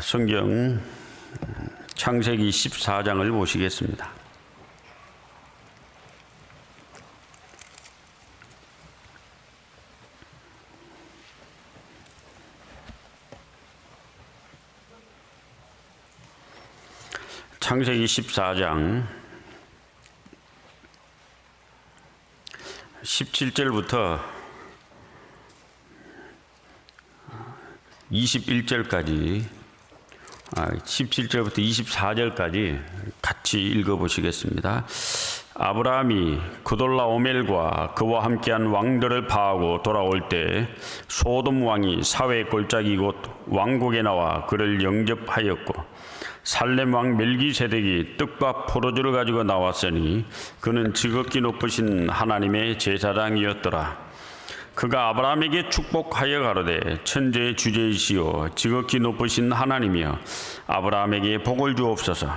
성경 창세기 14장을 보시겠습니다. 창세기 14장 17절부터 21절까지 17절부터 24절까지 같이 읽어보시겠습니다. 아브라함이 그돌라오멜과 그와 함께한 왕들을 파하고 돌아올 때 소돔 왕이 사회 골짜기 곧 왕국에 나와 그를 영접하였고 살렘 왕 멜기세덱이 떡과 포도주를 가지고 나왔으니 그는 지극히 높으신 하나님의 제사장이었더라. 그가 아브라함에게 축복하여 가로되 천지의 주제이시오 지극히 높으신 하나님이여 아브라함에게 복을 주옵소서.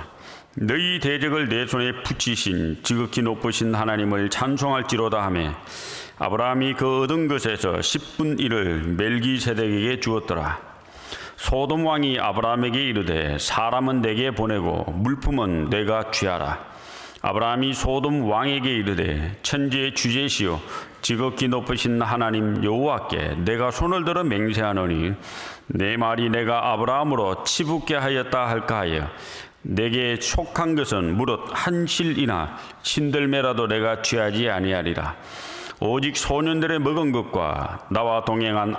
너희 대적을 내 손에 붙이신 지극히 높으신 하나님을 찬송할지로다 하매 아브라함이 그 얻은 것에서 10분 1을 멜기세덱에게 주었더라. 소돔 왕이 아브라함에게 이르되 사람은 내게 보내고 물품은 내가 취하라. 아브라함이 소돔 왕에게 이르되 천지의 주제시오 지극히 높으신 하나님 여호와께 내가 손을 들어 맹세하노니 내 말이 내가 아브라함으로 치붙게 하였다 할까 하여 내게 속한 것은 무릇 한 실이나 신들매라도 내가 취하지 아니하리라. 오직 소년들의 먹은 것과 나와 동행한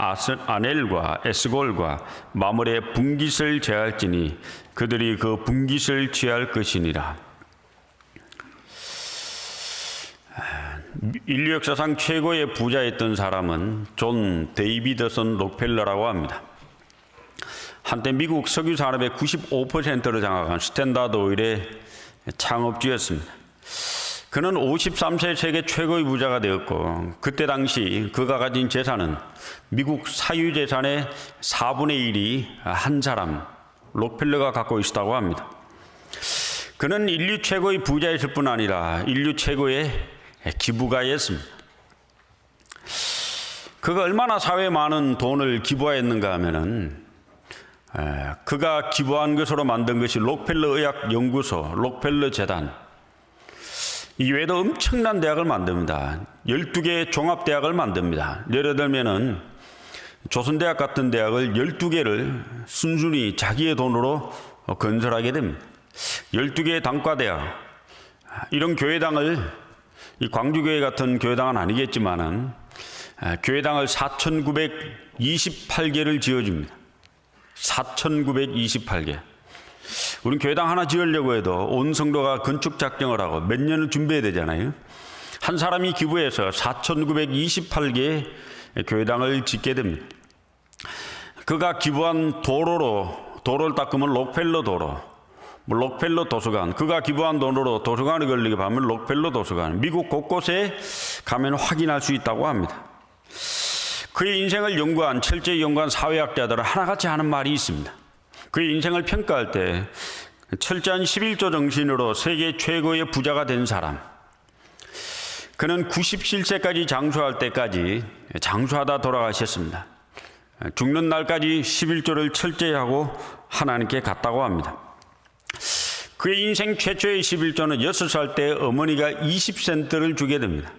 아넬과 에스골과 마물의 분깃을 제할지니 그들이 그 분깃을 취할 것이니라. 인류 역사상 최고의 부자였던 사람은 존 데이비드슨 록펠러라고 합니다. 한때 미국 석유 산업의 95%를 장악한 스탠다드 오일의 창업주였습니다. 그는 53세 세계 최고의 부자가 되었고 그때 당시 그가 가진 재산은 미국 사유 재산의 4분의 1이 한 사람 록펠러가 갖고 있었다고 합니다. 그는 인류 최고의 부자였을 뿐 아니라 인류 최고의 기부가였습니다. 그가 얼마나 사회에 많은 돈을 기부하였는가 하면은 그가 기부한 것으로 만든 것이 록펠러 의학 연구소, 록펠러 재단, 이 외에도 엄청난 대학을 만듭니다. 12개의 종합대학을 만듭니다. 예를 들면은 조선대학 같은 대학을 12개를 순순히 자기의 돈으로 건설하게 됩니다. 12개의 단과대학, 이런 교회당을, 이 광주교회 같은 교회당은 아니겠지만은 교회당을 4,928개를 지어줍니다. 4,928개. 우린 교회당 하나 지으려고 해도 온 성도가 건축 작정을 하고 몇 년을 준비해야 되잖아요. 한 사람이 기부해서 4,928개의 교회당을 짓게 됩니다. 그가 기부한 도로를 닦으면 록펠러 도로, 록펠러 도서관, 그가 기부한 돈으로 도서관을 걸리게 하면 록펠러 도서관, 미국 곳곳에 가면 확인할 수 있다고 합니다. 그의 인생을 연구한 철저히 연구한 사회학자들은 하나같이 하는 말이 있습니다. 그의 인생을 평가할 때 철저한 11조 정신으로 세계 최고의 부자가 된 사람, 그는 97세까지 장수할 때까지 장수하다 돌아가셨습니다. 죽는 날까지 11조를 철저히 하고 하나님께 갔다고 합니다. 그의 인생 최초의 11조는 6살 때 어머니가 20센트를 주게 됩니다.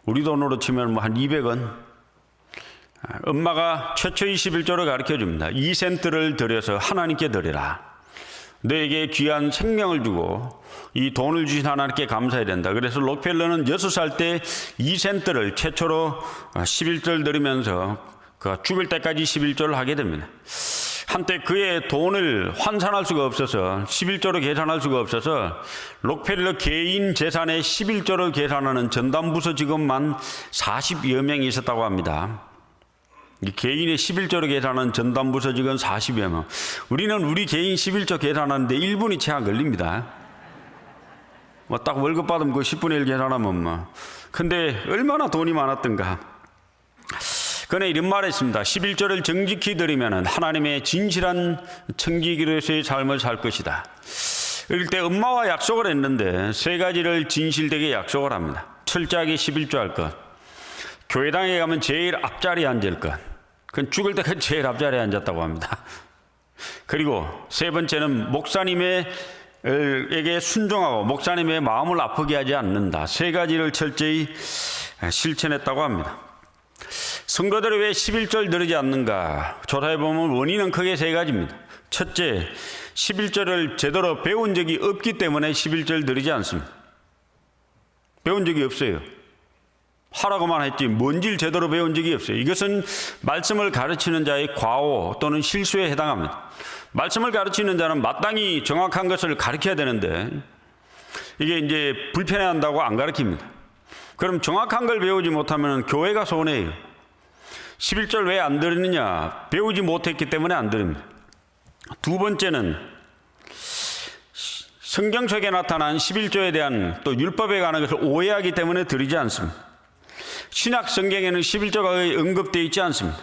우리 돈으로 치면 한 200원. 엄마가 최초의 11조를 가르쳐 줍니다. 2센트를 들여서 하나님께 드리라. 너에게 귀한 생명을 주고 이 돈을 주신 하나님께 감사해야 된다. 그래서 록펠러는 6살 때 2센트를 최초로 11조를 드리면서 그가 죽을 때까지 11조를 하게 됩니다. 한때 그의 돈을 환산할 수가 없어서 11조로 계산할 수가 없어서 록펠러 개인 재산의 11조를 계산하는 전담부서 직원만 40여 명이 있었다고 합니다. 개인의 11조로 계산하는 전담부서 직원 40여 명. 우리는 우리 개인 11조 계산하는데 1분이 채 안 걸립니다. 딱 월급 받으면 그 10분의 1 계산하면 근데 얼마나 돈이 많았던가. 그는 이런 말을 했습니다. 11조를 정직히 드리면 하나님의 진실한 청지기로서의 삶을 살 것이다. 이럴 때 엄마와 약속을 했는데 세 가지를 진실되게 약속을 합니다. 철저하게 11조 할 것, 교회당에 가면 제일 앞자리에 앉을 것, 그건 죽을 때까지 제일 앞자리에 앉았다고 합니다. 그리고 세 번째는 목사님에게 순종하고 목사님의 마음을 아프게 하지 않는다. 세 가지를 철저히 실천했다고 합니다. 성도들이 왜 11절 드리지 않는가? 조사해보면 원인은 크게 세 가지입니다. 첫째, 11절을 제대로 배운 적이 없기 때문에 11절 드리지 않습니다. 배운 적이 없어요. 하라고만 했지 뭔지를 제대로 배운 적이 없어요. 이것은 말씀을 가르치는 자의 과오 또는 실수에 해당합니다. 말씀을 가르치는 자는 마땅히 정확한 것을 가르쳐야 되는데 이게 이제 불편해한다고 안 가르칩니다. 그럼 정확한 걸 배우지 못하면 교회가 손해예요. 11절 왜 안 드리느냐? 배우지 못했기 때문에 안 드립니다. 두 번째는 성경 속에 나타난 11조에 대한 또 율법에 관한 것을 오해하기 때문에 드리지 않습니다. 신약 성경에는 11조가 언급되어 있지 않습니다.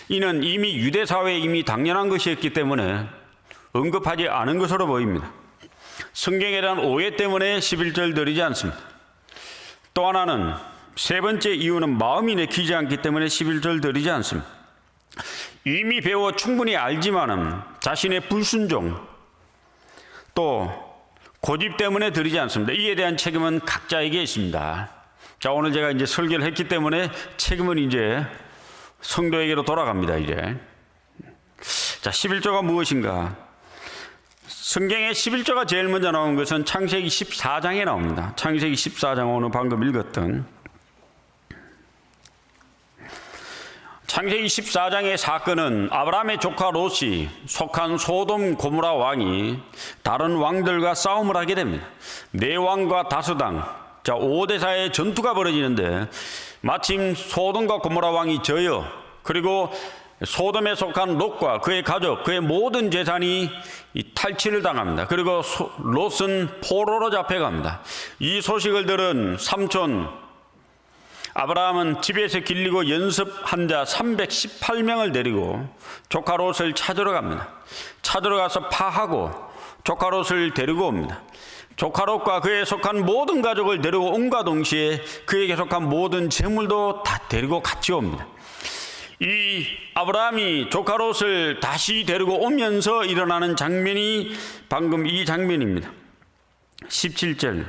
이는 이미 유대 사회에 이미 당연한 것이었기 때문에 언급하지 않은 것으로 보입니다. 성경에 대한 오해 때문에 11절 드리지 않습니다. 또 하나는 세 번째 이유는 마음이 내키지 않기 때문에 11절 드리지 않습니다. 이미 배워 충분히 알지만은 자신의 불순종 또 고집 때문에 드리지 않습니다. 이에 대한 책임은 각자에게 있습니다. 자, 오늘 제가 이제 설교를 했기 때문에 책임은 이제 성도에게로 돌아갑니다. 이제 자, 11조가 무엇인가? 성경에 11조가 제일 먼저 나온 것은 창세기 14장에 나옵니다. 창세기 14장 오늘 방금 읽었던 창세기 14장의 사건은 아브라함의 조카 롯이 속한 소돔 고모라 왕이 다른 왕들과 싸움을 하게 됩니다. 네 왕과 다수당, 자 5대4의 전투가 벌어지는데 마침 소돔과 고모라 왕이 져요. 그리고 소돔에 속한 롯과 그의 가족, 그의 모든 재산이 탈취를 당합니다. 그리고 롯은 포로로 잡혀갑니다. 이 소식을 들은 삼촌 아브라함은 집에서 길리고 연습한 자 318명을 데리고 조카 롯을 찾으러 갑니다. 찾으러 가서 파하고 조카 롯을 데리고 옵니다. 조카 롯과 그에 속한 모든 가족을 데리고 온과 동시에 그에게 속한 모든 재물도 다 데리고 같이 옵니다. 이 아브라함이 조카 롯을 다시 데리고 오면서 일어나는 장면이 방금 이 장면입니다. 17절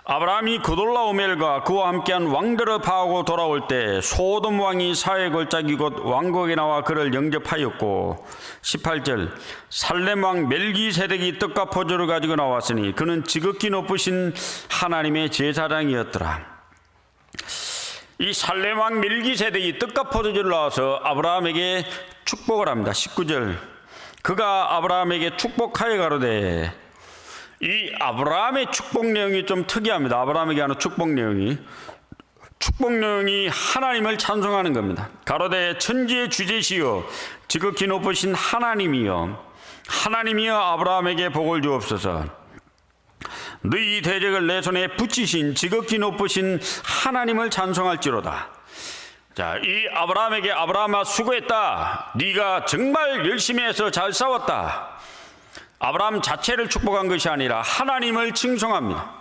아브라함이 그돌라오멜과 그와 함께한 왕들을 파하고 돌아올 때 소돔 왕이 사회 골짜기 곧 왕국에 나와 그를 영접하였고 18절 살렘 왕 멜기세덱이 떡과 포도를 가지고 나왔으니 그는 지극히 높으신 하나님의 제사장이었더라. 이 살렘 왕 멜기세덱이 떡과 포도주를 나와서 아브라함에게 축복을 합니다. 19절 그가 아브라함에게 축복하여 가로되 이 아브라함의 축복 내용이 좀 특이합니다. 아브라함에게 하는 축복 내용이 하나님을 찬송하는 겁니다. 가로되 천지의 주제시여 지극히 높으신 하나님이여 아브라함에게 복을 주옵소서. 너희 대적을 내 손에 붙이신 지극히 높으신 하나님을 찬송할지로다. 자, 이 아브라함에게 아브라함아 수고했다. 네가 정말 열심히 해서 잘 싸웠다. 아브라함 자체를 축복한 것이 아니라 하나님을 칭송합니다.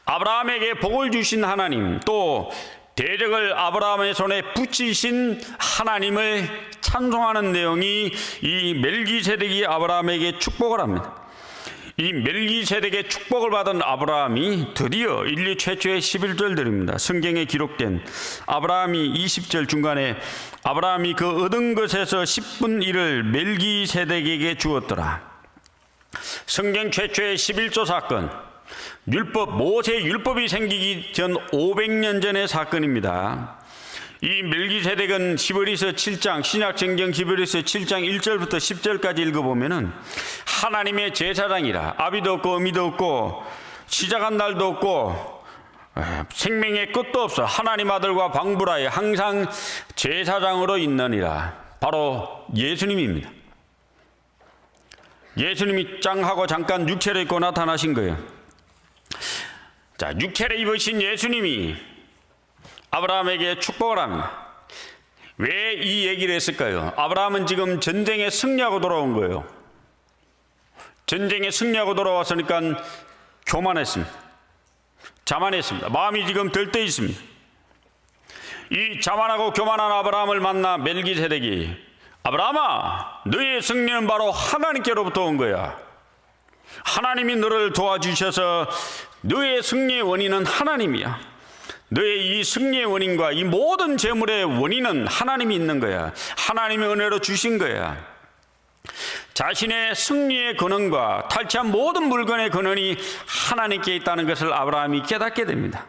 아브라함에게 복을 주신 하나님, 또 대적을 아브라함의 손에 붙이신 하나님을 찬송하는 내용이 이 멜기세덱이 아브라함에게 축복을 합니다. 이 멜기세덱의 축복을 받은 아브라함이 드디어 인류 최초의 11절 드립니다. 성경에 기록된 아브라함이 20절 중간에 아브라함이 그 얻은 것에서 10분 1을 멜기세덱에게 주었더라. 성경 최초의 11조 사건, 모세 율법이 생기기 전 500년 전의 사건입니다. 이 멜기세덱은 히브리서 7장, 신약성경 히브리서 7장 1절부터 10절까지 읽어보면은 하나님의 제사장이라 아비도 없고 어미도 없고 시작한 날도 없고 생명의 끝도 없어 하나님 아들과 방불하여 항상 제사장으로 있느니라. 바로 예수님입니다. 예수님이 짱하고 잠깐 육체를 입고 나타나신 거예요. 자, 육체를 입으신 예수님이 아브라함에게 축복을 합니다. 왜 이 얘기를 했을까요? 아브라함은 지금 전쟁에 승리하고 돌아온 거예요. 전쟁에 승리하고 돌아왔으니까 교만했습니다. 자만했습니다. 마음이 지금 들떠 있습니다. 이 자만하고 교만한 아브라함을 만나 멜기세덱이 아브라함아, 너의 승리는 바로 하나님께로부터 온 거야. 하나님이 너를 도와주셔서 너의 승리의 원인은 하나님이야. 너의 이 승리의 원인과 이 모든 재물의 원인은 하나님이 있는 거야. 하나님의 은혜로 주신 거야. 자신의 승리의 근원과 탈취한 모든 물건의 근원이 하나님께 있다는 것을 아브라함이 깨닫게 됩니다.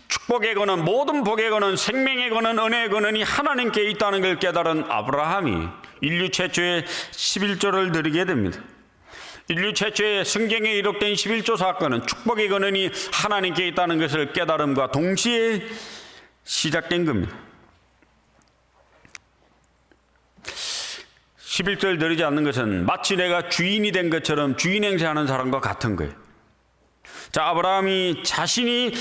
축복의 근원, 모든 복의 근원, 생명의 근원, 은혜의 근원이 하나님께 있다는 걸 깨달은 아브라함이 인류 최초의 11조를 드리게 됩니다. 인류 최초의 성경에 기록된 11조 사건은 축복의 근원이 하나님께 있다는 것을 깨달음과 동시에 시작된 겁니다. 11조를 드리지 않는 것은 마치 내가 주인이 된 것처럼 주인 행세하는 사람과 같은 거예요. 자, 아브라함이 자신의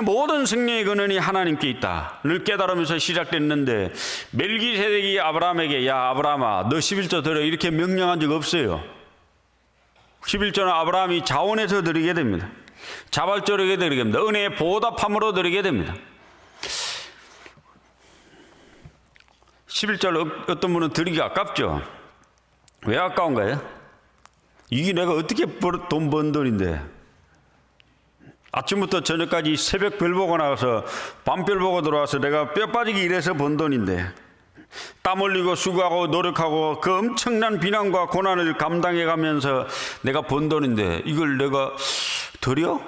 모든 승리의 근원이 하나님께 있다를 깨달으면서 시작됐는데, 멜기세덱이 아브라함에게 야 아브라함아 너 11조 드려 이렇게 명령한 적 없어요. 11조는 아브라함이 자원해서 드리게 됩니다. 자발적으로 드리게 됩니다. 은혜의 보답함으로 드리게 됩니다. 11조를 어떤 분은 드리기 아깝죠. 왜 아까운가요? 이게 내가 어떻게 돈 번 돈인데, 아침부터 저녁까지 새벽 별 보고 나가서 밤별 보고 들어와서 내가 뼈 빠지게 일해서 번 돈인데, 땀 흘리고 수고하고 노력하고 그 엄청난 비난과 고난을 감당해 가면서 내가 번 돈인데 이걸 내가 드려?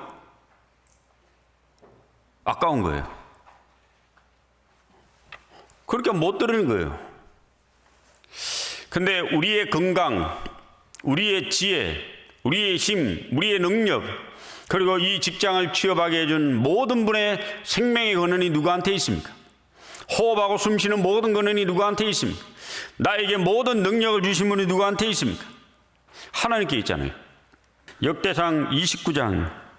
아까운 거예요. 그러니까 못 드리는 거예요. 근데 우리의 건강, 우리의 지혜, 우리의 힘, 우리의 능력, 그리고 이 직장을 취업하게 해준 모든 분의 생명의 근원이 누구한테 있습니까? 호흡하고 숨쉬는 모든 근원이 누구한테 있습니까? 나에게 모든 능력을 주신 분이 누구한테 있습니까? 하나님께 있잖아요. 역대상 29장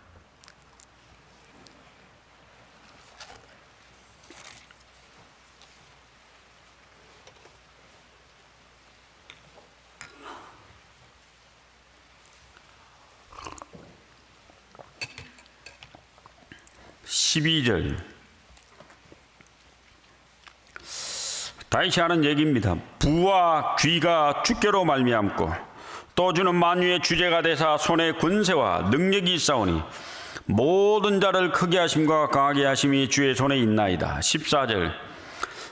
12절 다시 하는 얘기입니다. 부와 귀가 주께로 말미암고 또 주는 만유의 주제가 되사 손에 권세와 능력이 있사오니 모든 자를 크게 하심과 강하게 하심이 주의 손에 있나이다. 14절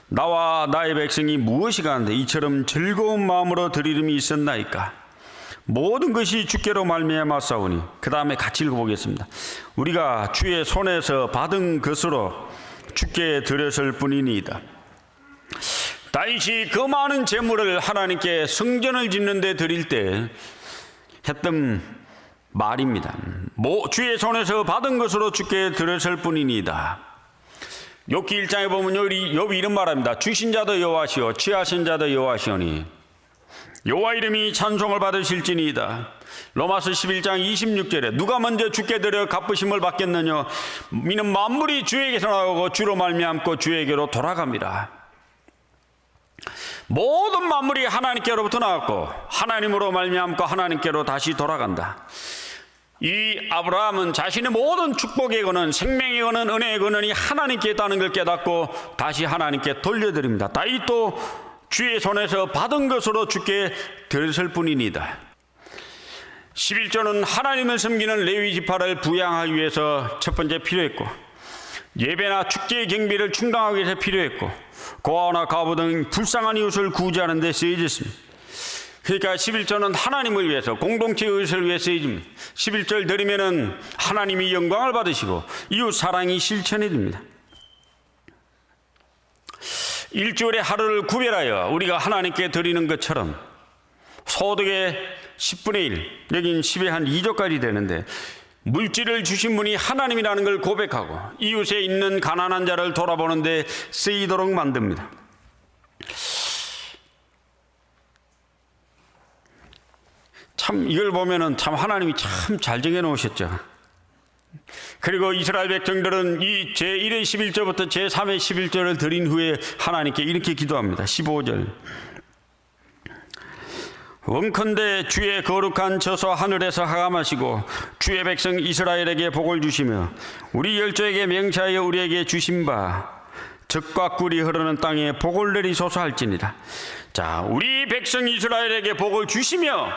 나와 나의 백성이 무엇이 가는데 이처럼 즐거운 마음으로 드리름이 있었나이까. 모든 것이 주께로 말미암았사오니. 그 다음에 같이 읽어보겠습니다. 우리가 주의 손에서 받은 것으로 주께 드렸을 뿐이니이다. 다윗이 그 많은 재물을 하나님께 성전을 짓는 데 드릴 때 했던 말입니다. 주의 손에서 받은 것으로 주께 드렸을 뿐이니이다. 욥기 1장에 보면 욥이 이런 말합니다. 주신 자도 여호와시오 취하신 자도 여호와시오니 여호와 이름이 찬송을 받으실지니이다. 로마서 11장 26절에 누가 먼저 주께 드려 갚으심을 받겠느냐. 이는 만물이 주에게서 나오고 주로 말미암고 주에게로 돌아갑니다. 모든 만물이 하나님께로부터 나왔고 하나님으로 말미암고 하나님께로 다시 돌아간다. 이 아브라함은 자신의 모든 축복의 근원, 생명의 근원, 은혜의 근원이 하나님께 있다는 걸 깨닫고 다시 하나님께 돌려드립니다. 다윗도 주의 손에서 받은 것으로 주께 드렸을 뿐이니이다. 11조는 하나님을 섬기는 레위 지파를 부양하기 위해서 첫 번째 필요했고, 예배나 축제의 경비를 충당하기 위해서 필요했고, 고아나 과부 등 불쌍한 이웃을 구제하는 데 쓰여졌습니다. 그러니까 11조는 하나님을 위해서, 공동체의 의식을 위해 쓰여집니다. 11조를 드리면은 하나님이 영광을 받으시고 이웃 사랑이 실천이 됩니다. 일주일에 하루를 구별하여 우리가 하나님께 드리는 것처럼 소득의 10분의 1, 여긴 10의 한 2조까지 되는데 물질을 주신 분이 하나님이라는 걸 고백하고 이웃에 있는 가난한 자를 돌아보는 데 쓰이도록 만듭니다. 참 이걸 보면은 참 하나님이 참 잘 정해 놓으셨죠. 그리고 이스라엘 백성들은 이 제1의 11조부터 제3의 11조를 드린 후에 하나님께 이렇게 기도합니다. 15절 원컨대 주의 거룩한 저소 하늘에서 하감하시고 주의 백성 이스라엘에게 복을 주시며 우리 열조에게 명시하여 우리에게 주신 바 젖과 꿀이 흐르는 땅에 복을 내리소서 할지니라. 자, 우리 백성 이스라엘에게 복을 주시며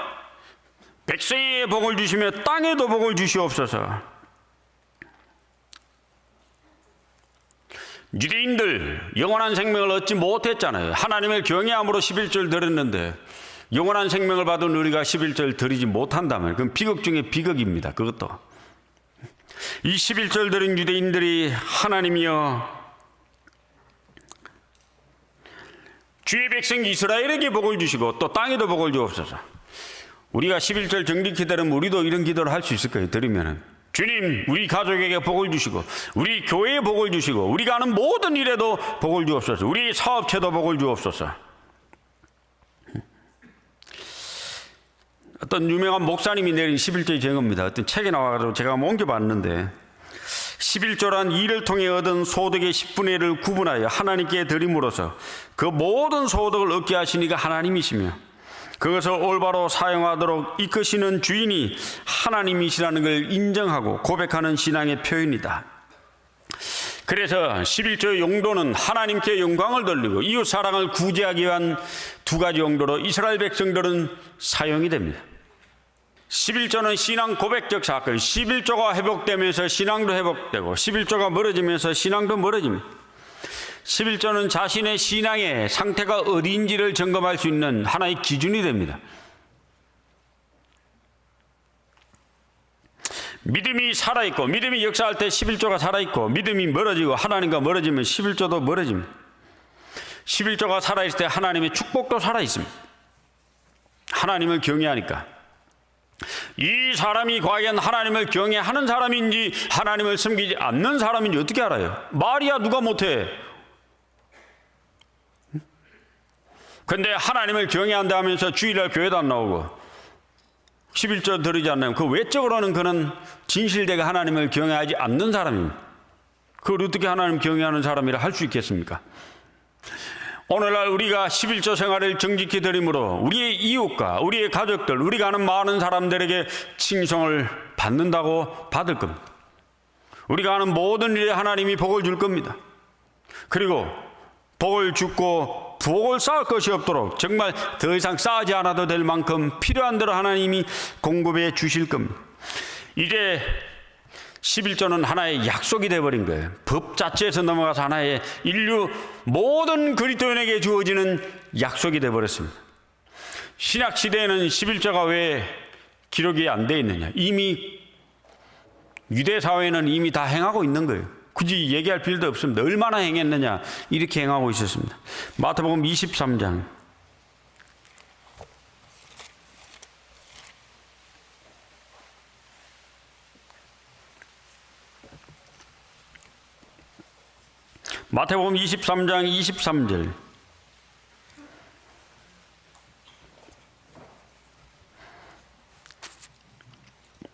백성에게 복을 주시며 땅에도 복을 주시옵소서. 유대인들 영원한 생명을 얻지 못했잖아요. 하나님을 경외함으로 11절 드렸는데 영원한 생명을 받은 우리가 11절 드리지 못한다면 그건 비극 중에 비극입니다. 그것도 이 11절 드린 유대인들이 하나님이여 주의 백성 이스라엘에게 복을 주시고 또 땅에도 복을 주옵소서. 우리가 11절 정직히 들으면 우리도 이런 기도를 할 수 있을 거예요. 들으면은 주님 우리 가족에게 복을 주시고 우리 교회에 복을 주시고 우리가 하는 모든 일에도 복을 주옵소서. 우리 사업체도 복을 주옵소서. 어떤 유명한 목사님이 내린 11조의 제거입니다. 어떤 책에 나와가지고 제가 한번 옮겨봤는데 11조란 일을 통해 얻은 소득의 10분의 1을 구분하여 하나님께 드림으로써 그 모든 소득을 얻게 하시니가 하나님이시며 그것을 올바로 사용하도록 이끄시는 주인이 하나님이시라는 걸 인정하고 고백하는 신앙의 표현이다. 그래서 11조의 용도는 하나님께 영광을 돌리고 이웃 사랑을 구제하기 위한 두 가지 용도로 이스라엘 백성들은 사용이 됩니다. 11조는 신앙 고백적 사건, 11조가 회복되면서 신앙도 회복되고 11조가 멀어지면서 신앙도 멀어집니다. 11조는 자신의 신앙의 상태가 어디인지를 점검할 수 있는 하나의 기준이 됩니다. 믿음이 살아있고 믿음이 역사할 때 11조가 살아있고 믿음이 멀어지고 하나님과 멀어지면 11조도 멀어집니다. 11조가 살아있을 때 하나님의 축복도 살아있습니다. 하나님을 경외하니까. 이 사람이 과연 하나님을 경외하는 사람인지 하나님을 섬기지 않는 사람인지 어떻게 알아요? 말이야 누가 못해. 근데 하나님을 경외한다 하면서 주일날 교회도 안 나오고 11조 드리지 않나요? 그 외적으로는 그는 진실되게 하나님을 경외하지 않는 사람입니다. 그걸 어떻게 하나님 경외하는 사람이라 할 수 있겠습니까? 오늘날 우리가 11조 생활을 정직히 드림으로 우리의 이웃과 우리의 가족들, 우리가 아는 많은 사람들에게 칭송을 받는다고 받을 겁니다. 우리가 하는 모든 일에 하나님이 복을 줄 겁니다. 그리고 복을 주고 부엌을 쌓을 것이 없도록 정말 더 이상 쌓지 않아도 될 만큼 필요한 대로 하나님이 공급해 주실 겁니다. 이제 11조는 하나의 약속이 되어버린 거예요. 법 자체에서 넘어가서 하나의 인류 모든 그리스도인에게 주어지는 약속이 되어버렸습니다. 신약시대에는 11조가 왜 기록이 안 되어 있느냐. 이미 유대사회는 이미 다 행하고 있는 거예요. 굳이 얘기할 필요도 없습니다. 얼마나 행했느냐 이렇게 행하고 있었습니다. 마태복음 23장 마태복음 23장 23절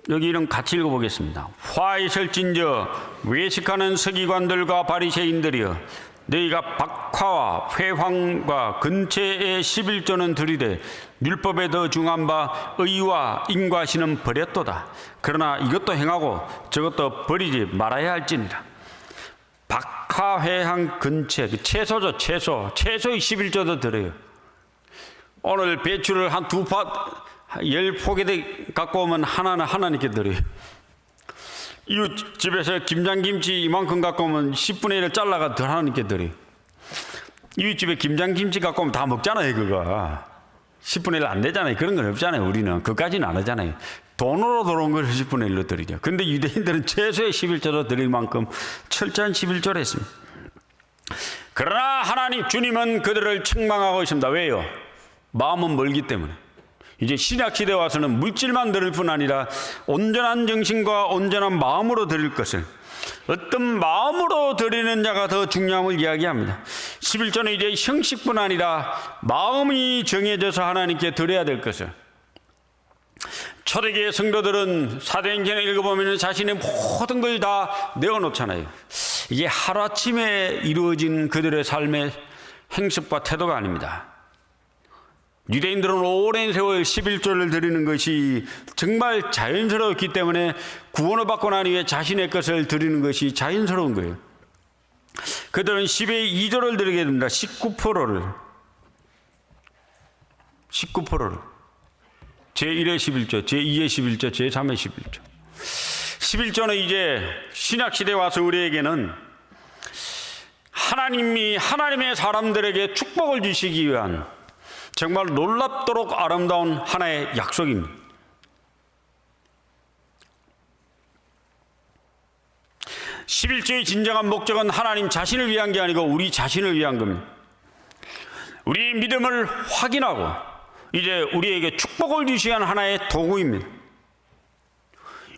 여기 이런 같이 읽어보겠습니다. 화 있을진저 외식하는 서기관들과 바리새인들이여 너희가 박화와 회황과 근체의 11조는 드리되 율법에 더 중한 바 의와 인과시는 버렸도다. 그러나 이것도 행하고 저것도 버리지 말아야 할지니라. 박화, 회황, 근체, 채소죠. 채소의 11조도 드려요. 오늘 배추를 한 10포기 갖고 오면 하나는 하나님께 드려요. 이웃 집에서 김장김치 이만큼 갖고 오면 10분의 1을 잘라가 더 하나님께 드려요. 이웃 집에 김장김치 갖고 오면 다 먹잖아요. 그거 10분의 1 안 되잖아요. 그런 건 없잖아요. 우리는 그까지는 안 하잖아요. 돈으로 들어온 걸 10분의 1로 드리죠. 그런데 유대인들은 최소의 11조로 드릴 만큼 철저한 11조를 했습니다. 그러나 하나님 주님은 그들을 책망하고 있습니다. 왜요? 마음은 멀기 때문에. 이제 신약시대에 와서는 물질만 드릴 뿐 아니라 온전한 정신과 온전한 마음으로 드릴 것을, 어떤 마음으로 드리는 자가 더 중요함을 이야기합니다. 11조는 이제 형식뿐 아니라 마음이 정해져서 하나님께 드려야 될 것을. 초대교회 성도들은 사도행전을 읽어보면 자신의 모든 걸 다 내어놓잖아요. 이게 하루아침에 이루어진 그들의 삶의 행습과 태도가 아닙니다. 유대인들은 오랜 세월 11조를 드리는 것이 정말 자연스러웠기 때문에 구원을 받고 난 이후에 자신의 것을 드리는 것이 자연스러운 거예요. 그들은 10의 2조를 드리게 됩니다. 19%를. 제1의 11조, 제2의 11조, 제3의 11조. 11조는 이제 신약시대에 와서 우리에게는 하나님의 사람들에게 축복을 주시기 위한 정말 놀랍도록 아름다운 하나의 약속입니다. 11조의 진정한 목적은 하나님 자신을 위한 게 아니고 우리 자신을 위한 겁니다. 우리의 믿음을 확인하고 이제 우리에게 축복을 주시기 위한 하나의 도구입니다.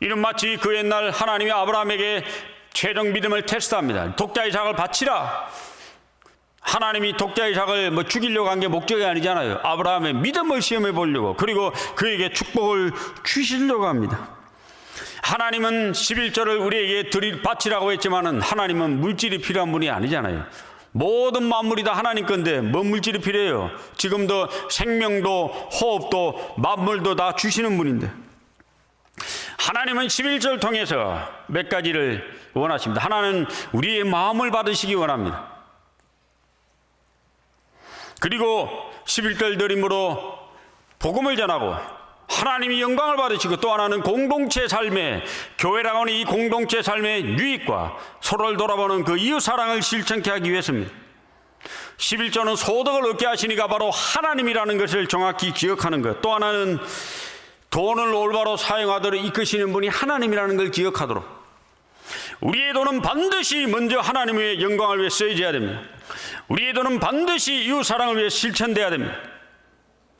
이는 마치 그 옛날 하나님이 아브라함에게 최종 믿음을 테스트합니다. 독자 이삭을 바치라. 하나님이 독자 이삭을 죽이려고 한 게 목적이 아니잖아요. 아브라함의 믿음을 시험해 보려고, 그리고 그에게 축복을 주시려고 합니다. 하나님은 11조를 우리에게 바치라고 했지만은 하나님은 물질이 필요한 분이 아니잖아요. 모든 만물이 다 하나님 건데 뭔 물질이 필요해요? 지금도 생명도 호흡도 만물도 다 주시는 분인데, 하나님은 11조를 통해서 몇 가지를 원하십니다. 하나는 우리의 마음을 받으시기 원합니다. 그리고 11조를 드림으로 복음을 전하고 하나님이 영광을 받으시고, 또 하나는 공동체 삶의, 교회라고 하는 이 공동체 삶의 유익과 서로를 돌아보는 그 이웃 사랑을 실천케 하기 위해서입니다. 11조는 소득을 얻게 하시니까 바로 하나님이라는 것을 정확히 기억하는 것, 또 하나는 돈을 올바로 사용하도록 이끄시는 분이 하나님이라는 걸 기억하도록, 우리의 돈은 반드시 먼저 하나님의 영광을 위해 쓰여져야 됩니다. 우리의 돈은 반드시 이웃 사랑을 위해 실천돼야 됩니다.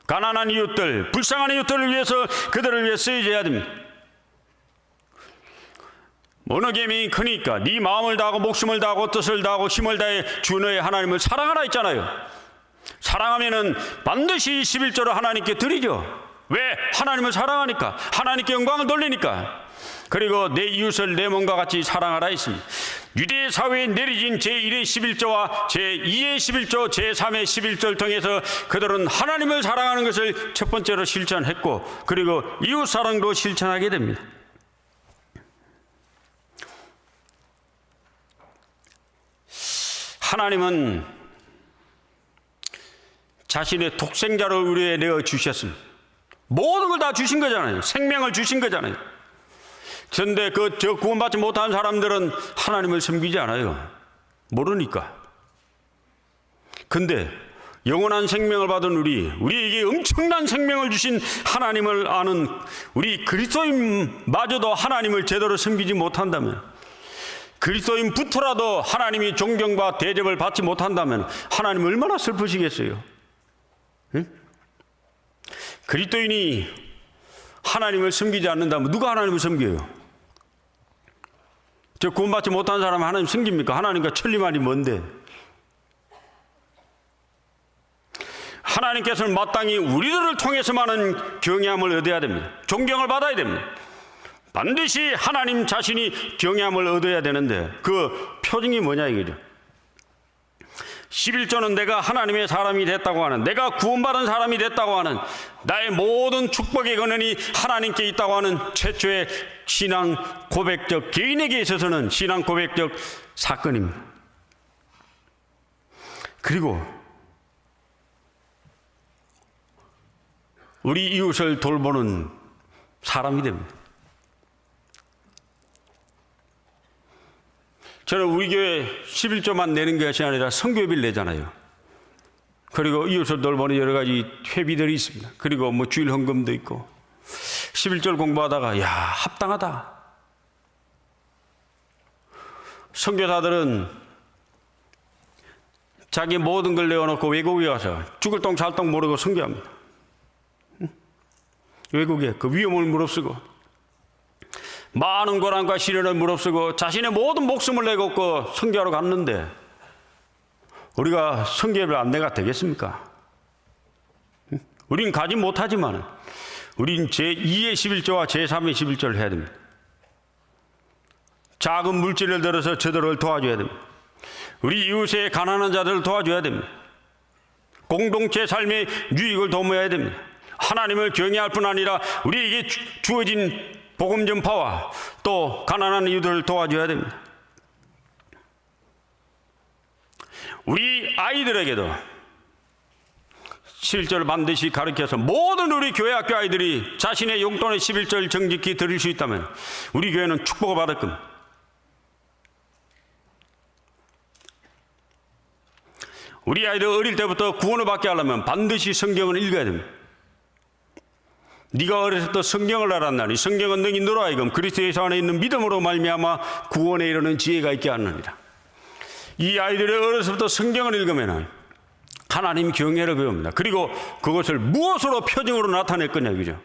가난한 이웃들, 불쌍한 이웃들을 위해서, 그들을 위해 쓰여져야 됩니다. 어느 계명이 크니까 네 마음을 다하고 목숨을 다하고 뜻을 다하고 힘을 다해 주 너의 하나님을 사랑하라 했잖아요. 사랑하면은 반드시 11조를 하나님께 드리죠. 왜? 하나님을 사랑하니까, 하나님께 영광을 돌리니까. 그리고 내 이웃을 내 몸과 같이 사랑하라 했습니다. 유대 사회에 내려진 제1의 11조와 제2의 11조, 제3의 11조를 통해서 그들은 하나님을 사랑하는 것을 첫 번째로 실천했고, 그리고 이웃 사랑도 실천하게 됩니다. 하나님은 자신의 독생자를 우리에게 내어 주셨습니다. 모든 걸 다 주신 거잖아요. 생명을 주신 거잖아요. 그런데 저 구원받지 못한 사람들은 하나님을 섬기지 않아요. 모르니까. 근데 영원한 생명을 받은 우리에게 엄청난 생명을 주신 하나님을 아는 우리 그리스도인마저도 하나님을 제대로 섬기지 못한다면, 그리스도인부터라도 하나님이 존경과 대접을 받지 못한다면 하나님 얼마나 슬프시겠어요? 응? 그리스도인이 하나님을 섬기지 않는다면 누가 하나님을 섬겨요? 저 구원받지 못한 사람 하나님 섬깁니까? 하나님과 천리만이 뭔데? 하나님께서는 마땅히 우리들을 통해서만은 경외함을 얻어야 됩니다. 존경을 받아야 됩니다. 반드시 하나님 자신이 경외함을 얻어야 되는데 그 표징이 뭐냐 이거죠. 11조는 내가 하나님의 사람이 됐다고 하는, 내가 구원받은 사람이 됐다고 하는, 나의 모든 축복의 근원이 하나님께 있다고 하는 최초의 신앙 고백적, 개인에게 있어서는 신앙 고백적 사건입니다. 그리고 우리 이웃을 돌보는 사람이 됩니다. 저는 우리 교회 11조만 내는 것이 아니라 선교비를 내잖아요. 그리고 이웃을 돌보는 여러 가지 회비들이 있습니다. 그리고 주일 헌금도 있고. 11절 공부하다가 합당하다. 선교사들은 자기 모든 걸 내어놓고 외국에 가서 죽을 똥 살 똥 모르고 선교합니다. 외국에 그 위험을 무릅쓰고 많은 고난과 시련을 무릅쓰고 자신의 모든 목숨을 내걸고 선교하러 갔는데, 우리가 선교를 안 내가 되겠습니까? 우리는 가지 못하지만 우리는 제2의 11조와 제3의 11조를 해야 됩니다. 작은 물질을 들어서 저들을 도와줘야 됩니다. 우리 이웃의 가난한 자들을 도와줘야 됩니다. 공동체 삶의 유익을 도모해야 됩니다. 하나님을 경외할 뿐 아니라 우리에게 주어진 복음 전파와 또 가난한 이웃들을 도와줘야 됩니다. 우리 아이들에게도 11절을 반드시 가르쳐서 모든 우리 교회 학교 아이들이 자신의 용돈의 11절 정직히 드릴 수 있다면 우리 교회는 축복을 받을 겁니다. 우리 아이들 어릴 때부터 구원을 받게 하려면 반드시 성경을 읽어야 됩니다. 네가 어렸을 때부터 성경을 알았나니 성경은 능히 너로 하여금 그리스도 예수 안에 있는 믿음으로 말미암아 구원에 이르는 지혜가 있게 하느니라. 이 아이들이 어렸을 때부터 성경을 읽으면 하나님 경외를 배웁니다. 그리고 그것을 무엇으로 표징으로 나타낼 거냐, 그죠?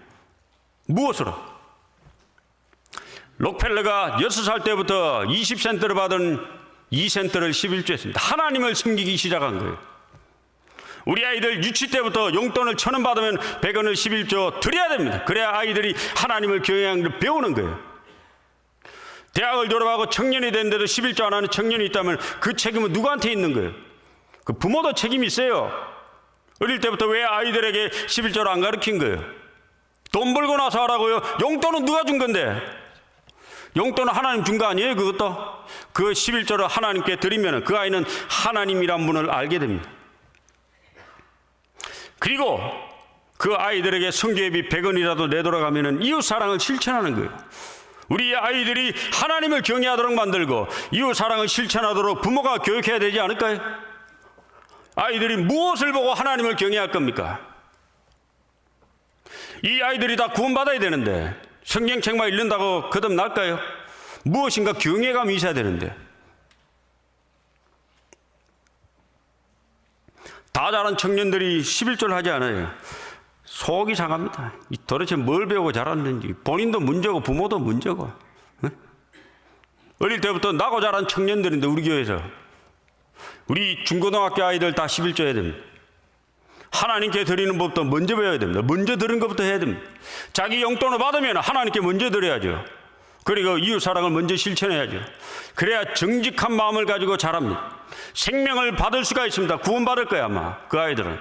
무엇으로? 록펠러가 6살 때부터 20센트를 받은 2센트를 11조 했습니다. 하나님을 섬기기 시작한 거예요. 우리 아이들 유치 때부터 용돈을 1,000원 받으면 100원을 11조 드려야 됩니다. 그래야 아이들이 하나님을 경외하는 걸 배우는 거예요. 대학을 졸업하고 청년이 됐는데도 11조 안 하는 청년이 있다면 그 책임은 누구한테 있는 거예요? 그 부모도 책임이 있어요. 어릴 때부터 왜 아이들에게 11조를 안 가르친 거예요? 돈 벌고 나서 하라고요? 용돈은 누가 준 건데? 용돈은 하나님 준 거 아니에요? 그것도? 그 11조를 하나님께 드리면 그 아이는 하나님이란 분을 알게 됩니다. 그리고 그 아이들에게 성교회비 100원이라도 내돌아가면 이웃사랑을 실천하는 거예요. 우리 아이들이 하나님을 경외하도록 만들고 이웃사랑을 실천하도록 부모가 교육해야 되지 않을까요? 아이들이 무엇을 보고 하나님을 경외할 겁니까? 이 아이들이 다 구원받아야 되는데 성경책만 읽는다고 거듭날까요? 무엇인가 경외감이 있어야 되는데 다 자란 청년들이 11조를 하지 않아요. 속이 상합니다. 도대체 뭘 배우고 자랐는지 본인도 문제고 부모도 문제고. 어릴 때부터 나고 자란 청년들인데 우리 교회에서 우리 중고등학교 아이들 다 11조 해야 됩니다. 하나님께 드리는 법도 먼저 배워야 됩니다. 먼저 드리는 것부터 해야 됩니다. 자기 용돈을 받으면 하나님께 먼저 드려야죠. 그리고 이웃사랑을 먼저 실천해야죠. 그래야 정직한 마음을 가지고 자랍니다. 생명을 받을 수가 있습니다. 구원받을 거야 아마 그 아이들은.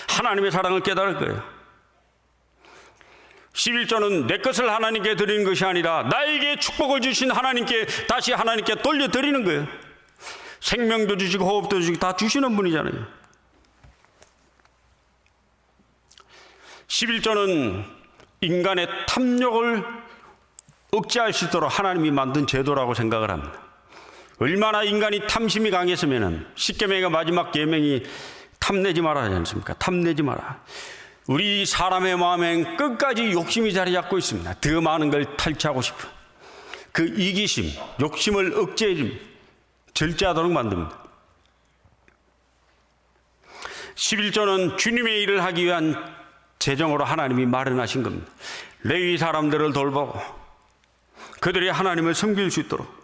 하나님의 사랑을 깨달을 거예요. 11조는 내 것을 하나님께 드리는 것이 아니라 나에게 축복을 주신 하나님께 다시 하나님께 돌려드리는 거예요. 생명도 주시고 호흡도 주시고 다 주시는 분이잖아요. 11조는 인간의 탐욕을 억제할 수 있도록 하나님이 만든 제도라고 생각을 합니다. 얼마나 인간이 탐심이 강했으면 십계명의 마지막 계명이 탐내지 마라 하지 않습니까? 탐내지 마라. 우리 사람의 마음엔 끝까지 욕심이 자리 잡고 있습니다. 더 많은 걸 탈취하고 싶어. 그 이기심, 욕심을 억제해 줍니다. 절제하도록 만듭니다. 11조는 주님의 일을 하기 위한 재정으로 하나님이 마련하신 겁니다. 레위 사람들을 돌보고 그들이 하나님을 섬길 수 있도록.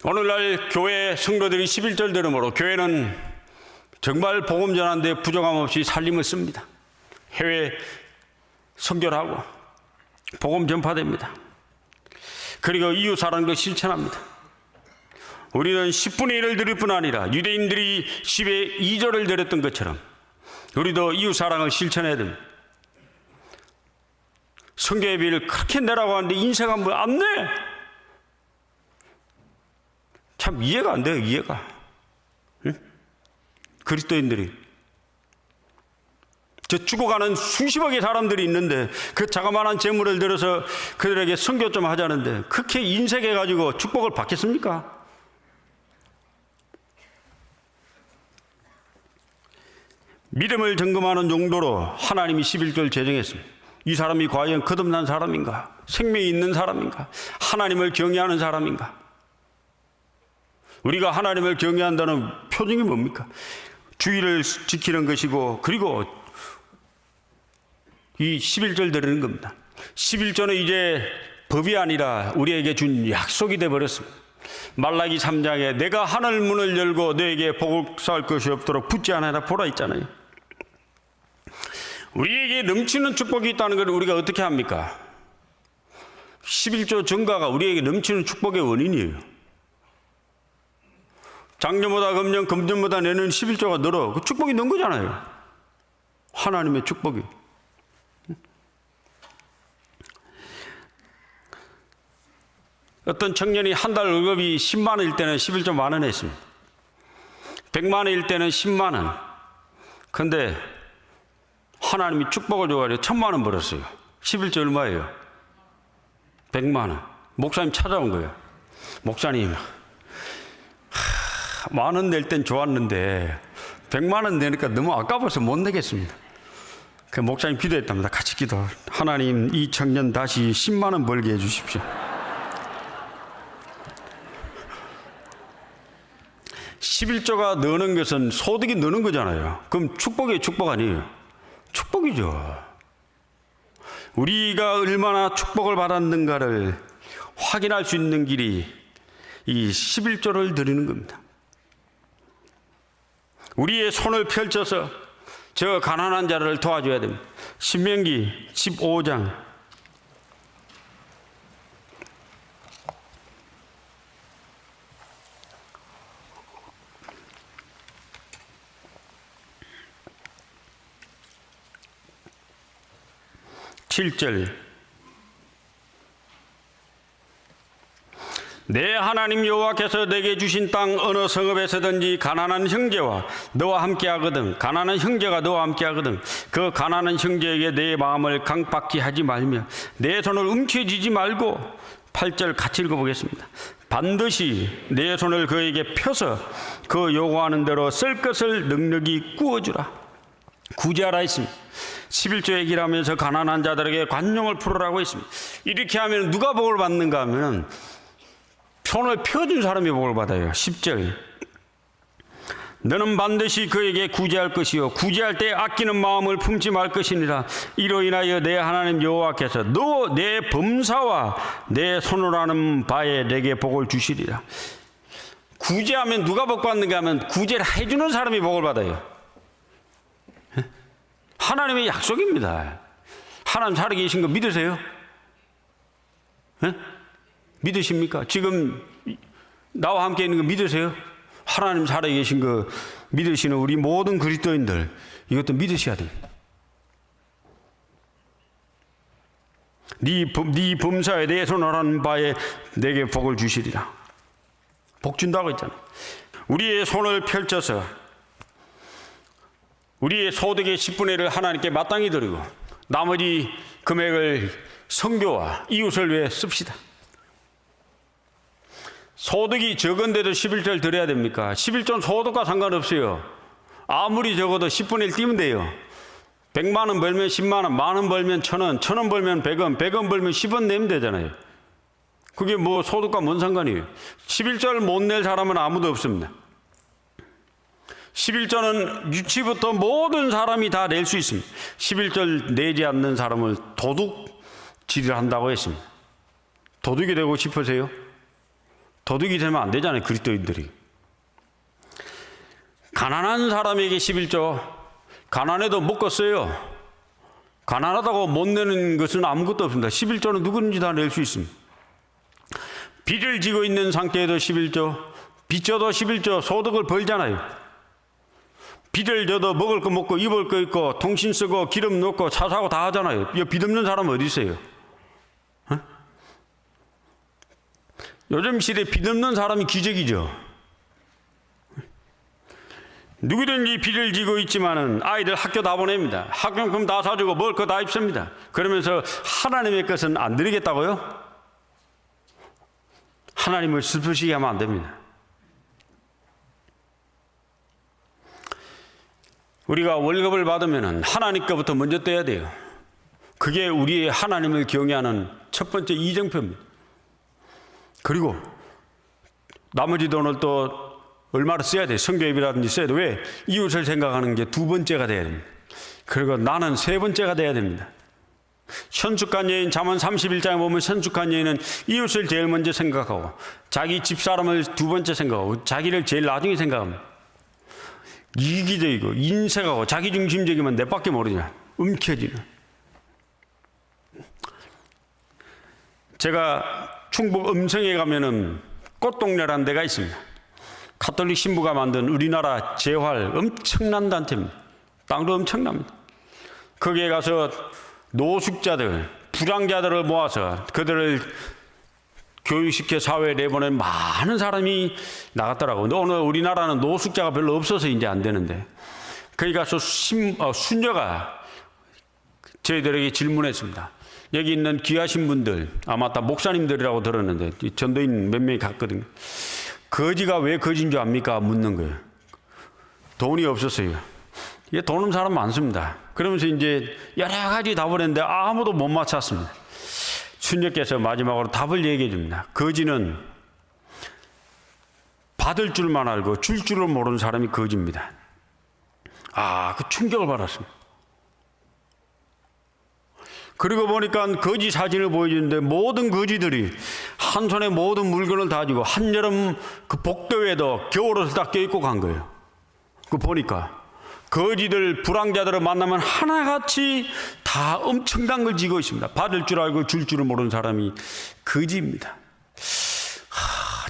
오늘날 교회 성도들이 11절 들음으로 교회는 정말 복음 전하는 데 부족함 없이 살림을 씁니다. 해외 선교를 하고 복음 전파됩니다. 그리고 이웃 사랑도 실천합니다. 우리는 10분의 1을 드릴 뿐 아니라 유대인들이 10의 2조를 드렸던 것처럼 우리도 이웃 사랑을 실천해야 됩니다. 선교회비를 그렇게 내라고 하는데 인세가 뭐 안 내? 참 이해가 안 돼요. 이해가. 응? 그리스도인들이 저 죽어가는 수십억의 사람들이 있는데 그 자그마한 재물을 들어서 그들에게 선교 좀 하자는데 그렇게 인색해가지고 축복을 받겠습니까? 믿음을 점검하는 용도로 하나님이 11조를 제정했습니다. 이 사람이 과연 거듭난 사람인가? 생명이 있는 사람인가? 하나님을 경외하는 사람인가? 우리가 하나님을 경외한다는 표징이 뭡니까? 주의를 지키는 것이고 그리고 이 11절 드리는 겁니다. 11조는 이제 법이 아니라 우리에게 준 약속이 되어버렸습니다. 말라기 3장에 내가 하늘 문을 열고 너에게 복을 쌓을 것이 없도록 붙지 않아라 보라 있잖아요. 우리에게 넘치는 축복이 있다는 걸 우리가 어떻게 합니까? 11조 증가가 우리에게 넘치는 축복의 원인이에요. 작년보다 금년, 금년보다 내년 11조가 늘어. 그 축복이 는 거잖아요. 하나님의 축복이. 어떤 청년이 한 달 월급이 10만 원일 때는 11조 만 원 했습니다. 100만 원일 때는 10만 원. 근데 하나님이 축복을 줘가지고 1000만 원 벌었어요. 11조 얼마예요? 100만 원. 목사님 찾아온 거예요. 목사님, 만 원 낼 땐 좋았는데 100만 원 내니까 너무 아까워서 못 내겠습니다. 그 목사님 기도했답니다. 같이 기도. 하나님, 이 청년 다시 10만 원 벌게 해주십시오. 11조가 느는 것은 소득이 느는 거잖아요. 그럼 축복이에요, 축복 아니에요? 축복이죠. 우리가 얼마나 축복을 받았는가를 확인할 수 있는 길이 이 11조를 드리는 겁니다. 우리의 손을 펼쳐서 저 가난한 자를 도와줘야 됩니다. 신명기 15장 7절. 내 하나님 여호와께서 내게 주신 땅 어느 성읍에서든지 가난한 형제와 너와 함께하거든, 가난한 형제가 너와 함께하거든, 그 가난한 형제에게 내 마음을 강박히 하지 말며 내 손을 움켜쥐지 말고. 8절 같이 읽어보겠습니다. 반드시 내 손을 그에게 펴서 그 요구하는 대로 쓸 것을 넉넉히 구워주라. 구제하라 했습니다. 11조 얘기를 하면서 가난한 자들에게 관용을 풀으라고 했습니다. 이렇게 하면 누가 복을 받는가 하면 손을 펴준 사람이 복을 받아요. 10절. 너는 반드시 그에게 구제할 것이요 구제할 때 아끼는 마음을 품지 말 것이니라. 이로 인하여 내 하나님 여호와께서 너 내 범사와 내 손으로 하는 바에 내게 복을 주시리라. 구제하면 누가 복 받는가 하면 구제를 해주는 사람이 복을 받아요. 하나님의 약속입니다. 하나님 살아계신 거 믿으세요? 믿으십니까? 지금 나와 함께 있는 거 믿으세요? 하나님 살아계신 거 믿으시는 우리 모든 그리스도인들, 이것도 믿으셔야 됩니다. 네 범사에 내 손을 하는 바에 내게 복을 주시리라. 복 준다고 했잖아요. 우리의 손을 펼쳐서 우리의 소득의 10분의 1을 하나님께 마땅히 드리고 나머지 금액을 선교와 이웃을 위해 씁시다. 소득이 적은데도 11조를 드려야 됩니까? 11조는 소득과 상관없어요. 아무리 적어도 10분의 1 띄면 돼요. 100만 원 벌면 10만 원, 만 원 벌면 1000원, 1000원 벌면 100원, 100원 벌면 10원 내면 되잖아요. 그게 뭐 소득과 뭔 상관이에요? 11조를 못 낼 사람은 아무도 없습니다. 11조는 유치부터 모든 사람이 다 낼 수 있습니다. 11조 내지 않는 사람을 도둑질을 한다고 했습니다. 도둑이 되고 싶으세요? 도둑이 되면 안 되잖아요, 그리스도인들이. 가난한 사람에게 11조, 가난해도 먹겠어요. 가난하다고 못 내는 것은 아무것도 없습니다. 11조는 누구든지 다 낼 수 있습니다. 빚을 지고 있는 상태에도 11조, 빚져도 11조, 소득을 벌잖아요. 빚을 져도 먹을 거 먹고 입을 거 입고 통신 쓰고 기름 넣고 차 사고 다 하잖아요. 이 빚 없는 사람은 어디 있어요? 요즘 시대에 빚 없는 사람이 기적이죠. 누구든지 빚을 지고 있지만은 아이들 학교 다 보냅니다. 학용품 다 사주고 먹을 거 다 입습니다. 그러면서 하나님의 것은 안 드리겠다고요? 하나님을 슬프시게 하면 안 됩니다. 우리가 월급을 받으면 하나님 거부터 먼저 떼야 돼요. 그게 우리의 하나님을 경외하는 첫 번째 이정표입니다. 그리고 나머지 돈을 또 얼마를 써야 돼. 성교입이라든지 써야 돼. 왜? 이웃을 생각하는 게 두 번째가 돼야 됩니다. 그리고 나는 세 번째가 돼야 됩니다. 현숙한 여인, 잠언 31장에 보면 현숙한 여인은 이웃을 제일 먼저 생각하고 자기 집사람을 두 번째 생각하고 자기를 제일 나중에 생각합니다. 이기적이고 인색하고 자기중심적이면 내 밖에 모르냐. 움켜쥐는. 제가 충북 음성에 가면은 꽃동네라는 데가 있습니다. 가톨릭 신부가 만든 우리나라 재활 엄청난 단체입니다. 땅도 엄청납니다. 거기에 가서 노숙자들, 불황자들을 모아서 그들을 교육시켜 사회에 내보낸 많은 사람이 나갔더라고요. 근데 오늘 우리나라는 노숙자가 별로 없어서 이제 안 되는데, 거기 가서 순녀가 저희들에게 질문했습니다. 여기 있는 귀하신 분들, 아마 다 목사님들이라고 들었는데 전도인 몇 명이 갔거든요. 거지가 왜 거지인 줄 압니까? 묻는 거예요. 돈이 없었어요. 돈 없는 사람 많습니다. 그러면서 이제 여러 가지 답을 했는데 아무도 못 맞췄습니다. 순녀께서 마지막으로 답을 얘기해 줍니다. 거지는 받을 줄만 알고 줄 줄을 모르는 사람이 거지입니다. 그 충격을 받았습니다. 그리고 보니까 거지 사진을 보여주는데 모든 거지들이 한 손에 모든 물건을 다 쥐고 한여름 그 복도에도 겨울옷을 다 껴입고 간 거예요. 그 보니까 거지들, 불황자들을 만나면 하나같이 다 엄청난 걸 쥐고 있습니다. 받을 줄 알고 줄 줄을 모르는 사람이 거지입니다.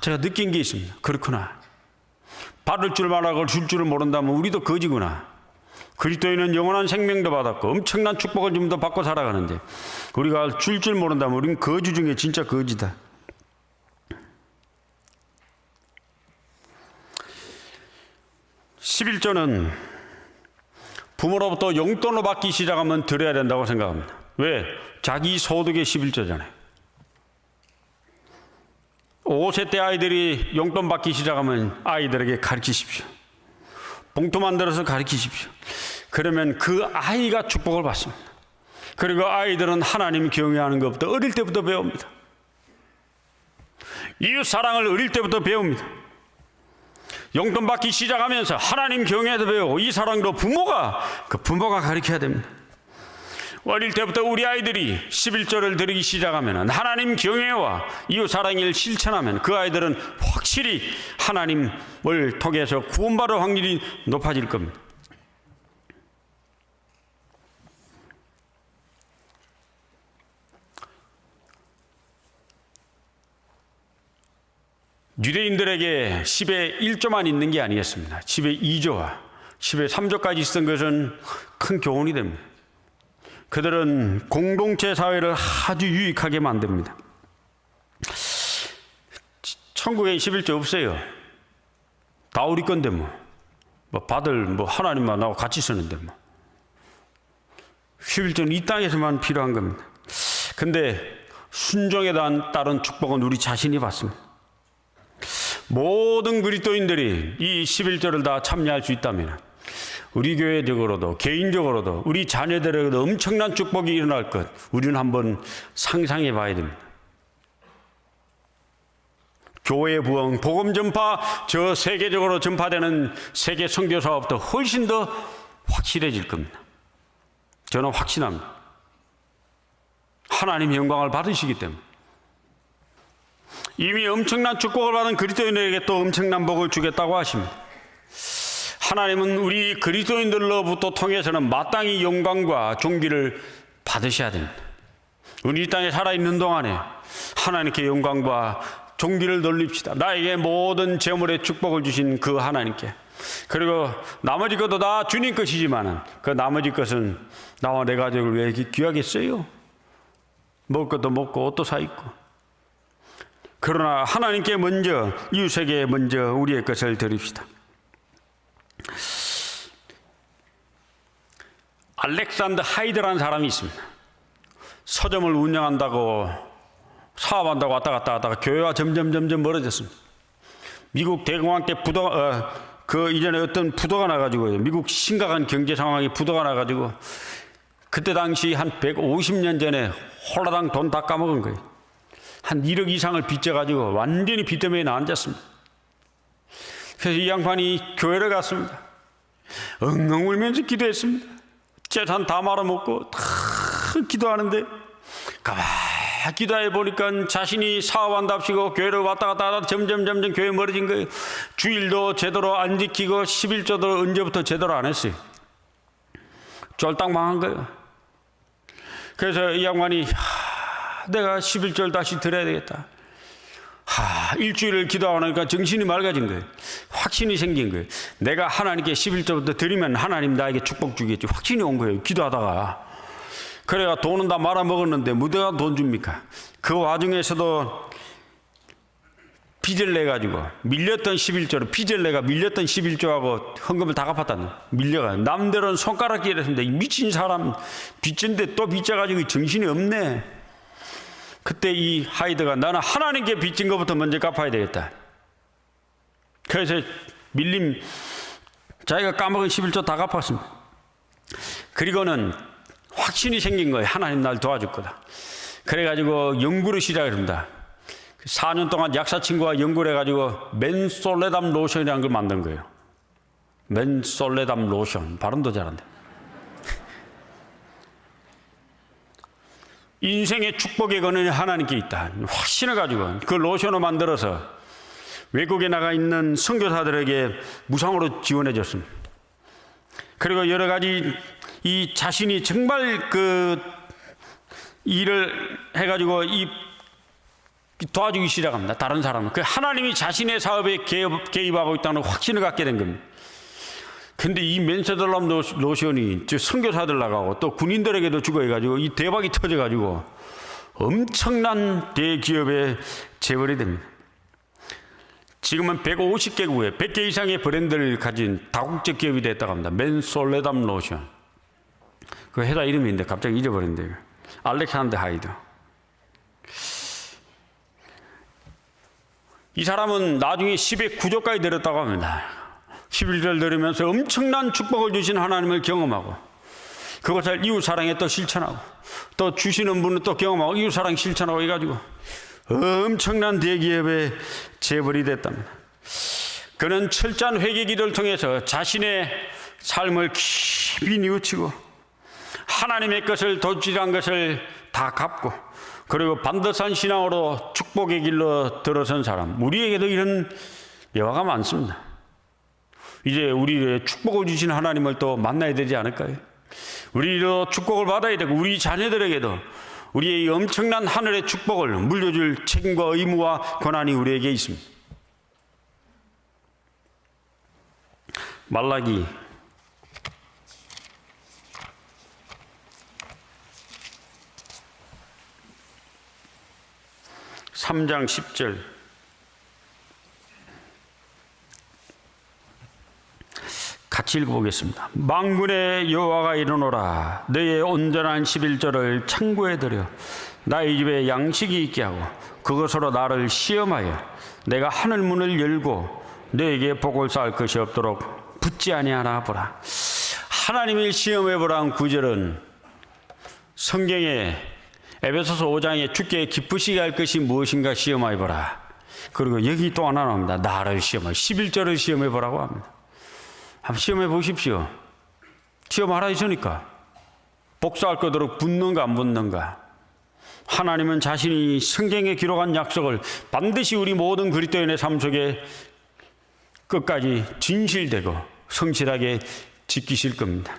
제가 느낀 게 있습니다. 그렇구나. 받을 줄만 알고 줄 줄을 모른다면 우리도 거지구나. 그리스도인은 영원한 생명도 받았고 엄청난 축복을 좀 더 받고 살아가는데 우리가 줄 모른다면 우리는 거지 중에 진짜 거지다. (11조는) 부모로부터 용돈을 받기 시작하면 드려야 된다고 생각합니다. 왜? 자기 소득의 11조잖아요. 5세 때 아이들이 용돈 받기 시작하면 아이들에게 가르치십시오. 봉투 만들어서 가르치십시오. 그러면 그 아이가 축복을 받습니다. 그리고 아이들은 하나님 경외하는 것부터 어릴 때부터 배웁니다. 이웃 사랑을 어릴 때부터 배웁니다. 용돈 받기 시작하면서 하나님 경외도 배우고 이 사랑도 부모가 가르쳐야 됩니다. 어릴 때부터 우리 아이들이 11조를 드리기 시작하면 하나님 경외와 이웃 사랑을 실천하면 그 아이들은 확실히 하나님을 통해서 구원받을 확률이 높아질 겁니다. 유대인들에게 10의 1조만 있는 게 아니었습니다. 10의 2조와 10의 3조까지 있었던 것은 큰 교훈이 됩니다. 그들은 공동체 사회를 아주 유익하게 만듭니다. 천국에 11조 없어요. 다 우리 건데 받을 하나님만 나하고 같이 쓰는데 11조는 이 땅에서만 필요한 겁니다. 근데 순종에 따른 축복은 우리 자신이 받습니다. 모든 그리스도인들이 이 11조를 다 참여할 수 있다면 우리 교회적으로도 개인적으로도 우리 자녀들에게도 엄청난 축복이 일어날 것 우리는 한번 상상해 봐야 됩니다. 교회 부흥, 복음 전파, 저 세계적으로 전파되는 세계 선교 사업도 훨씬 더 확실해질 겁니다. 저는 확신합니다. 하나님 영광을 받으시기 때문에. 이미 엄청난 축복을 받은 그리스도인에게 또 엄청난 복을 주겠다고 하십니다. 하나님은 우리 그리스도인들로부터 통해서는 마땅히 영광과 존귀를 받으셔야 됩니다. 우리 이 땅에 살아있는 동안에 하나님께 영광과 존귀를 돌립시다. 나에게 모든 재물의 축복을 주신 그 하나님께. 그리고 나머지 것도 다 주님 것이지만 그 나머지 것은 나와 내 가족을 위해 귀하게 써요. 먹을 것도 먹고 옷도 사 입고. 그러나 하나님께 먼저, 이웃에게 먼저 우리의 것을 드립시다. 알렉산더 하이드라는 사람이 있습니다. 서점을 운영한다고 사업한다고 왔다 갔다 하다가 교회와 점점 멀어졌습니다. 미국 대공황 때 이전에 어떤 부도가 나가지고 미국 심각한 경제 상황이 부도가 나가지고 그때 당시 한 150년 전에 홀라당 돈 다 까먹은 거예요. 한 1억 이상을 빚져가지고 완전히 빚 때문에 앉았습니다. 그래서 이 양반이 교회를 갔습니다. 엉엉 울면서 기도했습니다. 재산 다 말아먹고 다 기도하는데 가만히 기도해 보니까 자신이 사업한답시고 교회를 왔다 갔다 하다 점점 교회 멀어진 거예요. 주일도 제대로 안 지키고 11조도 언제부터 제대로 안 했어요. 쫄딱 망한 거예요. 그래서 이 양반이 내가 11조를 다시 드려야 되겠다. 일주일을 기도하니까 정신이 맑아진 거예요. 확신이 생긴 거예요. 내가 하나님께 11조부터 드리면 하나님 나에게 축복 주겠지. 확신이 온 거예요. 기도하다가. 그래가 돈은 다 말아먹었는데 무대가 돈 줍니까? 그 와중에서도 빚을 내 가지고 밀렸던 11조로 빚을 내가 밀렸던 11조하고 헌금을 다 갚았다는 밀려가 남들은 손가락질 했습니다. 이 미친 사람 빚진데 또 빚져 가지고 정신이 없네. 그때 이 하이드가 나는 하나님께 빚진 것부터 먼저 갚아야 되겠다. 그래서 밀림 자기가 까먹은 11조 다 갚았습니다. 그리고는 확신이 생긴 거예요. 하나님 날 도와줄 거다. 그래가지고 연구를 시작합니다. 4년 동안 약사 친구가 연구를 해가지고 맨솔레담 로션이라는 걸 만든 거예요. 맨솔레담 로션. 발음도 잘한다. 인생의 축복의 근원이 하나님께 있다. 확신을 가지고 그 로션을 만들어서 외국에 나가 있는 선교사들에게 무상으로 지원해 줬습니다. 그리고 여러 가지 이 자신이 정말 그 일을 해가지고 이 도와주기 시작합니다. 다른 사람은 그 하나님이 자신의 사업에 개입하고 있다는 확신을 갖게 된 겁니다. 근데 이 맨솔레담 로션이 선교사들 나가고 또 군인들에게도 주고 해가지고 이 대박이 터져가지고 엄청난 대기업의 재벌이 됩니다. 지금은 150개국에 100개 이상의 브랜드를 가진 다국적 기업이 됐다고 합니다. 맨솔레담 로션. 그 회사 이름이 있는데 갑자기 잊어버렸는데요. 알렉산더 하이드. 이 사람은 나중에 10의 9조까지 내렸다고 합니다. 11절 들으면서 엄청난 축복을 주신 하나님을 경험하고 그것을 이웃사랑에 또 실천하고 또 주시는 분은 또 경험하고 이웃사랑 실천하고 해가지고 엄청난 대기업의 재벌이 됐답니다. 그는 철저한 회개기도를 통해서 자신의 삶을 깊이 뉘우치고 하나님의 것을 도둑질한 것을 다 갚고 그리고 반듯한 신앙으로 축복의 길로 들어선 사람. 우리에게도 이런 예화가 많습니다. 이제 우리의 축복을 주신 하나님을 또 만나야 되지 않을까요? 우리도 축복을 받아야 되고 우리 자녀들에게도 우리의 이 엄청난 하늘의 축복을 물려줄 책임과 의무와 권한이 우리에게 있습니다. 말라기 3장 10절 같이 읽어보겠습니다. 만군의 여호와가 이르노라 너의 온전한 11조를 창고에 들여 나의 집에 양식이 있게 하고 그것으로 나를 시험하여 내가 하늘 문을 열고 너에게 복을 쌓을 것이 없도록 붙지 아니하나 보라. 하나님을 시험해 보라는 구절은 성경에 에베소서 5장에 주께 기쁘시게 할 것이 무엇인가 시험해 보라. 그리고 여기 또 하나 나옵니다. 나를 시험하여 11조를 시험해 보라고 합니다. 한번 시험해 보십시오. 시험하라 했으니까 복수할 거도록 붙는가 안 붙는가. 하나님은 자신이 성경에 기록한 약속을 반드시 우리 모든 그리스도인의 삶 속에 끝까지 진실되고 성실하게 지키실 겁니다.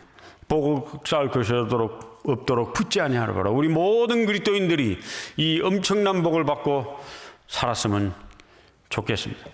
복을 쌓을 것이 없도록 붙지 아니하라 보라. 우리 모든 그리스도인들이 이 엄청난 복을 받고 살았으면 좋겠습니다.